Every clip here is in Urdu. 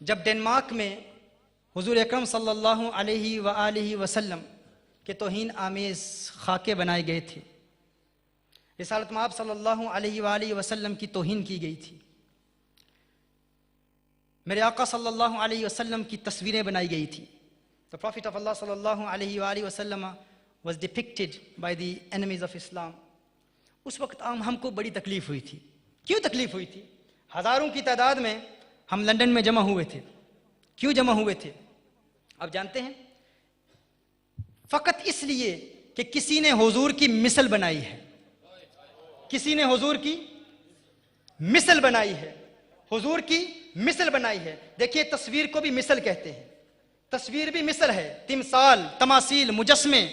جب ڈنمارک میں حضور اکرم صلی اللہ علیہ وآلہ وسلم کے توہین آمیز خاکے بنائے گئے تھے، رسالت مآب صلی اللہ علیہ وآلہ وسلم کی توہین کی گئی تھی، میرے آقا صلی اللہ علیہ وسلم کی تصویریں بنائی گئی تھی. The Prophet of Allah صلی اللہ علیہ وآلہ وسلم was depicted by the enemies of Islam. اس وقت ہم کو بڑی تکلیف ہوئی تھی. کیوں تکلیف ہوئی تھی؟ ہزاروں کی تعداد میں ہم لندن میں جمع ہوئے تھے. کیوں جمع ہوئے تھے؟ آپ جانتے ہیں؟ فقط اس لیے کہ کسی نے حضور کی مثل بنائی ہے. کسی نے حضور کی مثل بنائی ہے، حضور کی مثل بنائی ہے. دیکھیے تصویر کو بھی مثل کہتے ہیں، تصویر بھی مثل ہے. تمثال، تماثیل، مجسمے،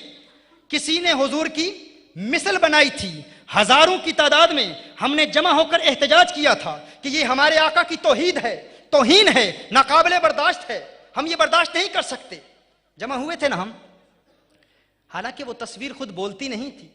کسی نے حضور کی مثل بنائی تھی. ہزاروں کی تعداد میں ہم نے جمع ہو کر احتجاج کیا تھا کہ یہ ہمارے آقا کی توہین ہے، ناقابل برداشت ہے، ہم یہ برداشت نہیں کر سکتے. جمع ہوئے تھے نا ہم. حالانکہ وہ تصویر خود بولتی نہیں تھی،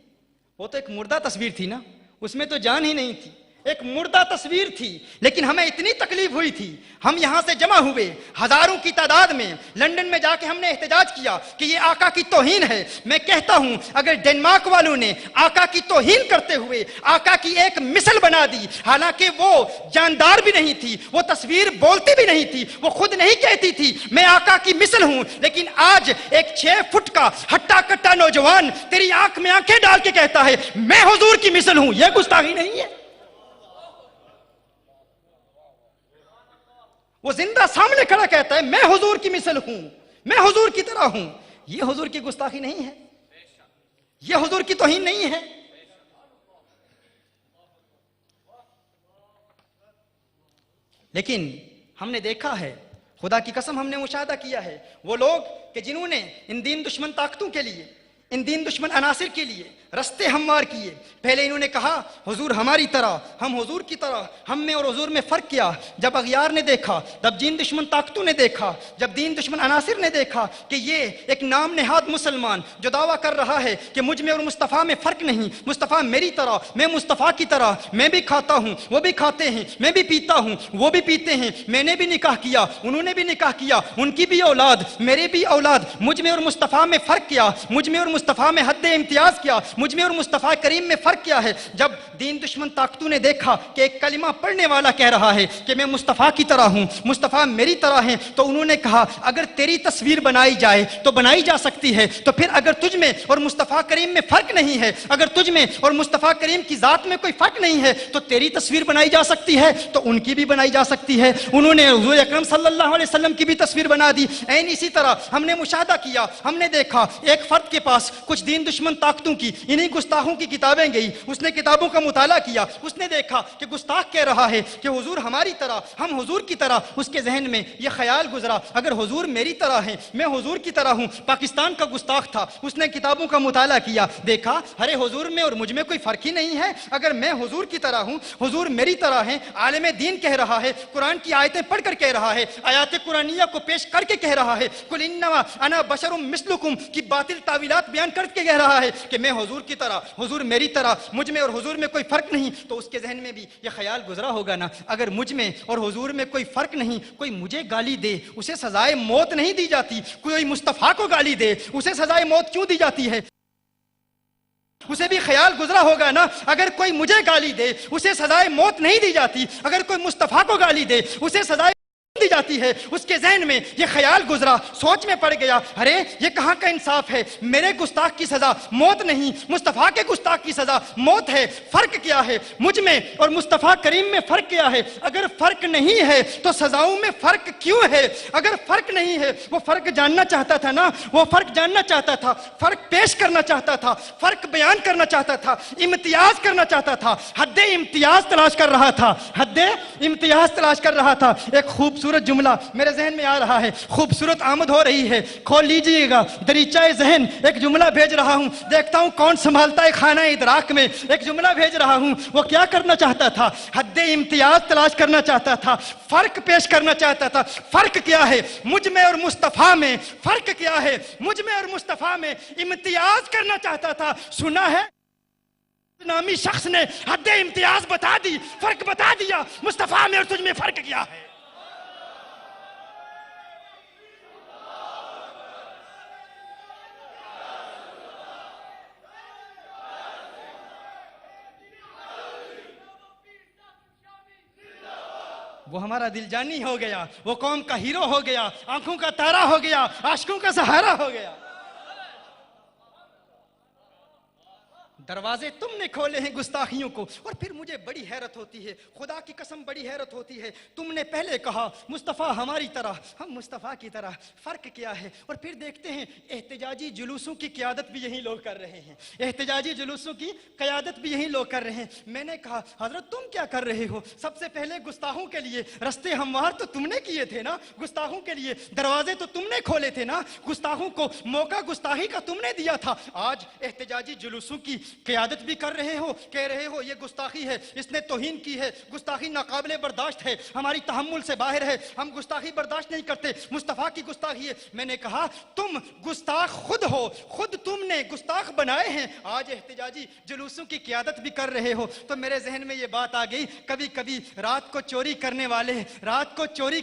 وہ تو ایک مردہ تصویر تھی نا، اس میں تو جان ہی نہیں تھی، ایک مردہ تصویر تھی. لیکن ہمیں اتنی تکلیف ہوئی تھی، ہم یہاں سے جمع ہوئے ہزاروں کی تعداد میں، لندن میں جا کے ہم نے احتجاج کیا کہ یہ آقا کی توہین ہے. میں کہتا ہوں اگر ڈنمارک والوں نے آقا کی توہین کرتے ہوئے آقا کی ایک مثل بنا دی، حالانکہ وہ جاندار بھی نہیں تھی، وہ تصویر بولتی بھی نہیں تھی، وہ خود نہیں کہتی تھی میں آقا کی مثل ہوں، لیکن آج ایک 6 فٹ کا ہٹا کٹا نوجوان تیری آنکھ میں آنکھیں ڈال کے کہتا ہے میں حضور کی مثل ہوں، یہ گستاخی نہیں ہے؟ وہ زندہ سامنے کھڑا کہتا ہے میں حضور کی مثل ہوں، میں حضور کی طرح ہوں. یہ حضور کی گستاخی نہیں ہے؟ یہ حضور کی توہین نہیں ہے؟ لیکن ہم نے دیکھا ہے، خدا کی قسم ہم نے مشاہدہ کیا ہے، وہ لوگ کہ جنہوں نے ان دین دشمن طاقتوں کے لیے، ان دین دشمن عناصر کے لیے رستے ہموار کیے. پہلے انہوں نے کہا حضور ہماری طرح، ہم حضور کی طرح. ہم میں اور حضور میں فرق کیا؟ جب اغیار نے دیکھا، جب دین دشمن طاقتوں نے دیکھا، جب دین دشمن عناصر نے دیکھا کہ یہ ایک نام نہاد مسلمان جو دعویٰ کر رہا ہے کہ مجھ میں اور مصطفیٰ میں فرق نہیں، مصطفیٰ میری طرح، میں مصطفیٰ کی طرح، میں بھی کھاتا ہوں وہ بھی کھاتے ہیں، میں بھی پیتا ہوں وہ بھی پیتے ہیں، میں نے بھی نکاح کیا انہوں نے بھی نکاح کیا، ان کی بھی اولاد میرے بھی اولاد، مجھ میں اور مصطفیٰ میں فرق کیا، مجھ میں اور مصطفیٰ میں حد امتیاز کیا، مجھ میں اور مصطفیٰ کریم میں فرق کیا ہے. جب دین دشمن طاقتوں نے دیکھا کہ ایک کلمہ پڑھنے والا کہہ رہا ہے کہ میں مصطفیٰ کی طرح ہوں، مصطفیٰ میری طرح ہیں، تو انہوں نے کہا اگر تیری تصویر بنائی جائے تو بنائی جا سکتی ہے، تو پھر اگر تجھ میں اور مصطفیٰ کریم میں فرق نہیں ہے، اگر تجھ میں اور مصطفیٰ کریم کی ذات میں کوئی فرق نہیں ہے تو تیری تصویر بنائی جا سکتی ہے تو ان کی بھی بنائی جا سکتی ہے. انہوں نے حضور اکرم صلی اللہ علیہ وسلم کی بھی تصویر بنا دی. اسی طرح ہم نے مشاہدہ کیا، ہم نے دیکھا ایک فرد کے پاس کچھ دین دشمن طاقتوں کی، انہی گستاخوں کی کتابیں گئی، اس نے کتابوں کا مطالعہ کیا، اس نے دیکھا کہ گستاخ کہہ رہا ہے کہ حضور ہماری طرح، ہم حضور کی طرح. اس کے ذہن میں یہ خیال گزرا اگر حضور میری طرح ہیں، میں حضور کی طرح ہوں. پاکستان کا گستاخ تھا، اس نے کتابوں کا مطالعہ کیا، دیکھا ارے حضور میں اور مجھ میں کوئی فرق ہی نہیں ہے. اگر میں حضور کی طرح ہوں، حضور میری طرح ہیں، عالم دین کہہ رہا ہے، قرآن کی آیتیں پڑھ کر کہہ رہا ہے، آیات قرآنیہ کو پیش کر کے کہہ رہا ہے، قل انما انا بشر مثلکم کی باطل تعویلات بیان کر کے کہہ رہا ہے کہ میں حضور کی طرح، حضور میری طرح، مجھ میں اور حضور میں کوئی فرق نہیں. تو اس کے ذہن میں بھی یہ خیال گزرا ہوگا نا اگر مجھ میں اور حضور میں کوئی فرق نہیں، کوئی مجھے گالی دے اسے سزائے موت نہیں دی جاتی، کوئی مصطفیٰ کو گالی دے اسے سزائے موت کیوں دی جاتی ہے؟ اسے بھی خیال گزرا ہوگا نا اگر کوئی مجھے گالی دے اسے سزائے موت نہیں دی جاتی، اگر کوئی مصطفیٰ کو گالی دے اسے سزائے دی جاتی ہے. اس کے ذہن میں یہ خیال گزرا، سوچ میں پڑ گیا ارے یہ کہاں کا انصاف ہے، میرے گستاخ کی سزا موت نہیں، مصطفیٰ کے گستاخ کی سزا موت ہے. فرق کیا ہے مجھ میں اور مصطفیٰ کریم میں؟ فرق کیا ہے؟ اگر فرق نہیں ہے تو سزاؤں میں فرق کیوں ہے؟ اگر فرق نہیں ہے، وہ فرق جاننا چاہتا تھا نا، وہ فرق جاننا چاہتا تھا، فرق پیش کرنا چاہتا تھا، فرق بیان کرنا چاہتا تھا، امتیاز کرنا چاہتا تھا، حد امتیاز تلاش کر رہا تھا، حد امتیاز تلاش کر رہا تھا. ایک خوبصورت جملہ میرے ذہن میں آ رہا ہے، خوبصورت آمد ہو رہی ہے، کھول لیجئے گا دریچہ ذہن. ایک جملہ بھیج رہا ہوں، دیکھتا ہوں کون سنبھالتا ہے خانہ ادراک میں. ایک جملہ بھیج رہا ہوں، وہ کیا کرنا چاہتا تھا؟ حد امتیاز تلاش کرنا چاہتا تھا، فرق پیش کرنا چاہتا تھا. فرق کیا ہے مجھ میں اور مصطفیٰ میں؟ فرق کیا ہے مجھ میں اور مصطفیٰ میں؟ امتیاز کرنا چاہتا تھا. سنا ہے نامی شخص نے حد امتیاز بتا دی، فرق بتا دیا. مصطفیٰ میں اور تجھ میں فرق کیا ہے؟ وہ ہمارا دل جانی ہو گیا، وہ قوم کا ہیرو ہو گیا، آنکھوں کا تارا ہو گیا، عاشقوں کا سہارا ہو گیا۔ دروازے تم نے کھولے ہیں گستاخیوں کو۔ اور پھر مجھے بڑی حیرت ہوتی ہے، خدا کی قسم بڑی حیرت ہوتی ہے، تم نے پہلے کہا مصطفیٰ ہماری طرح، ہم مصطفیٰ کی طرح، فرق کیا ہے؟ اور پھر دیکھتے ہیں احتجاجی جلوسوں کی قیادت بھی یہی لوگ کر رہے ہیں، احتجاجی جلوسوں کی قیادت بھی یہی لوگ کر رہے ہیں۔ میں نے کہا حضرت تم کیا کر رہے ہو؟ سب سے پہلے گستاخوں کے لیے رستے ہموار تو تم نے کیے تھے نا، گستاخوں کے لیے دروازے تو تم نے کھولے تھے نا، گستاخوں کو موقع گستاخی کا تم نے دیا تھا۔ آج احتجاجی جلوسوں کی قیادت بھی کر رہے ہو، کہہ رہے ہو یہ گستاخی ہے، اس نے توہین کی ہے، گستاخی ناقابل برداشت ہے، ہماری تحمل سے باہر ہے، ہم گستاخی برداشت نہیں کرتے، مصطفیٰ کی گستاخی ہے۔ میں نے کہا تم گستاخ خود ہو، خود تم نے گستاخ بنائے ہیں، آج احتجاجی جلوسوں کی قیادت بھی کر رہے ہو۔ تو میرے ذہن میں یہ بات آ گئی، کبھی کبھی رات کو چوری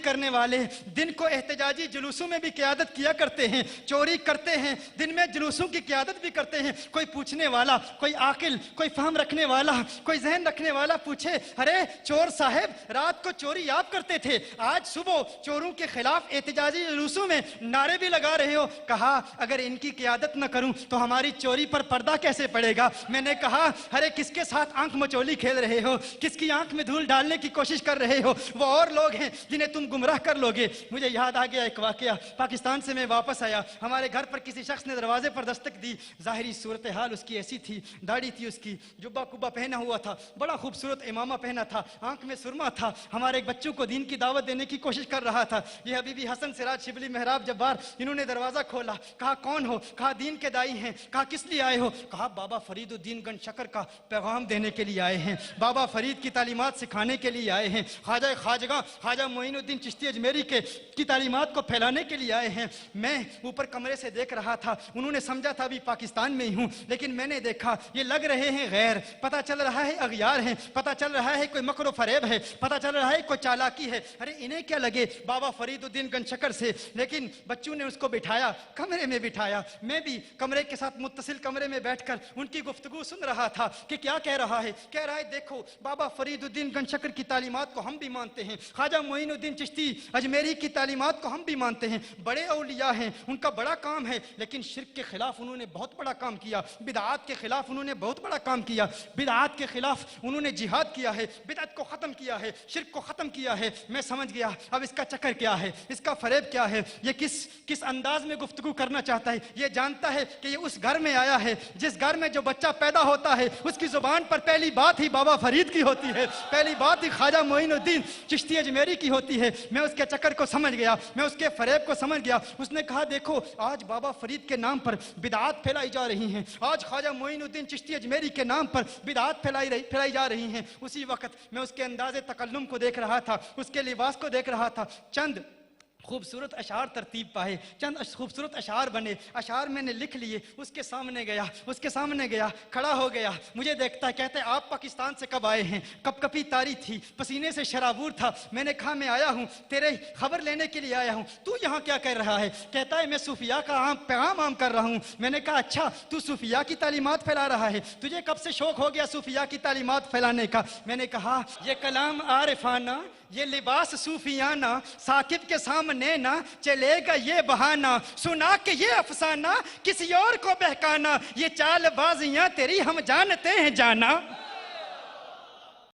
کرنے والے دن کو احتجاجی جلوسوں میں بھی قیادت کیا کرتے ہیں، چوری کرتے ہیں، دن میں جلوسوں کی قیادت بھی کرتے ہیں۔ کوئی پوچھنے والا، کوئی عاقل، کوئی فہم رکھنے والا، کوئی ذہن رکھنے والا پوچھے ارے چور صاحب رات کو چوری آپ کرتے تھے، آج صبح چوروں کے خلاف احتجاجی جلوسوں میں نعرے بھی لگا رہے ہو۔ کہا اگر ان کی قیادت نہ کروں تو ہماری چوری پر پردہ کیسے پڑے گا؟ میں نے کہا ارے کس کے ساتھ آنکھ مچولی کھیل رہے ہو، کس کی آنکھ میں دھول ڈالنے کی کوشش کر رہے ہو؟ وہ اور لوگ ہیں جنہیں تم گمراہ کر لوگے۔ مجھے یاد آ گیا ایک واقعہ، پاکستان سے میں واپس آیا، ہمارے گھر پر کسی شخص نے دروازے پر دستک دی، ظاہری صورتحال اس کی ایسی تھی، داڑھی تھی اس کی، جبہ کبا پہنا ہوا تھا، بڑا خوبصورت امامہ پہنا تھا، آنکھ میں سرما تھا، ہمارے بچوں کو دین کی دعوت دینے کی کوشش کر رہا تھا۔ یہ حبیبی حسن سراج شبلی محراب جبار، انہوں نے دروازہ کھولا، کہا کون ہو؟ کہا دین کے دائی ہیں۔ کہا کس لیے آئے ہو؟ کہا بابا فرید الدین گنج شکر کا پیغام دینے کے لیے آئے ہیں، بابا فرید کی تعلیمات سکھانے کے لیے آئے ہیں، خواجہ معین الدین چشتی اجمیری کی تعلیمات کو پھیلانے کے لیے آئے ہیں۔ میں اوپر کمرے سے دیکھ رہا تھا، انہوں نے سمجھا تھا ابھی پاکستان میں ہی ہوں، لیکن میں نے دیکھا یہ لگ رہے ہیں غیر، پتہ چل رہا ہے اغیار ہیں، پتہ چل رہا ہے کوئی مکر و فریب ہے، پتہ چل رہا ہے کوئی چالاکی ہے۔ ارے انہیں کیا لگے بابا فرید الدین گنج شکر سے؟ لیکن بچوں نے اس کو بٹھایا، کمرے میں بٹھایا، میں بھی کمرے کے ساتھ متصل کمرے میں بیٹھ کر ان کی گفتگو سن رہا تھا کہ کیا کہہ رہا ہے۔ کہہ رہا ہے دیکھو بابا فرید الدین گنج شکر کی تعلیمات کو ہم بھی مانتے ہیں، خواجہ معین الدین چشتی اجمیری کی تعلیمات کو ہم بھی مانتے ہیں، بڑے اولیاء ہیں، ان کا بڑا کام ہے، لیکن شرک کے خلاف انہوں نے بہت بڑا کام کیا، بدعات کے خلاف انہوں نے بہت بڑا کام کیا، بدعات کے خلاف انہوں نے جہاد کیا ہے، بدعت کو ختم کیا ہے، شرک کو ختم کیا ہے۔ میں سمجھ گیا اب اس کا چکر کیا ہے، اس کا فریب کیا ہے، یہ کس انداز میں گفتگو کرنا چاہتا ہے۔ یہ جانتا ہے کہ یہ اس گھر میں آیا ہے جس گھر میں جو بچہ پیدا ہوتا ہے اس کی زبان پر پہلی بات ہی بابا فرید کی ہوتی ہے، پہلی بات ہی خواجہ معین الدین چشتی اجمیری کی ہوتی ہے۔ میں اس کے چکر کو سمجھ گیا، میں اس کے فریب کو سمجھ گیا۔ اس نے کہا دیکھو آج بابا فرید کے نام پر بدعات پھیلائی جا رہی ہیں، آج خواجہ معین الدین چشتی اجمیری کے نام پر بدعات پھیلائی جا رہی ہیں۔ اسی وقت میں اس کے انداز تکلم کو دیکھ رہا تھا، اس کے لباس کو دیکھ رہا تھا، چند خوبصورت اشعار ترتیب پائے، چند خوبصورت اشعار بنے، اشعار میں نے لکھ لیے، اس کے سامنے گیا، کھڑا ہو گیا، مجھے دیکھتا ہے، کہتا ہے آپ پاکستان سے کب آئے ہیں؟ کپ کپی تاری تھی، پسینے سے شرابور تھا۔ میں نے کہا میں آیا ہوں تیرے خبر لینے کے لیے آیا ہوں، تو یہاں کیا کر رہا ہے؟ کہتا ہے میں صوفیاء کا پیغام عام کر رہا ہوں۔ میں نے کہا اچھا تو صوفیاء کی تعلیمات پھیلا رہا ہے، تجھے کب سے شوق ہو گیا صوفیاء کی تعلیمات پھیلانے کا؟ میں نے کہا یہ کلام عارفانہ، یہ لباس صوفیانہ، ثاقب کے سامنے نہ چلے گا یہ بہانہ، سنا کہ یہ افسانہ کسی اور کو بہکانا، یہ چال بازیاں تیری ہم جانتے ہیں جانا۔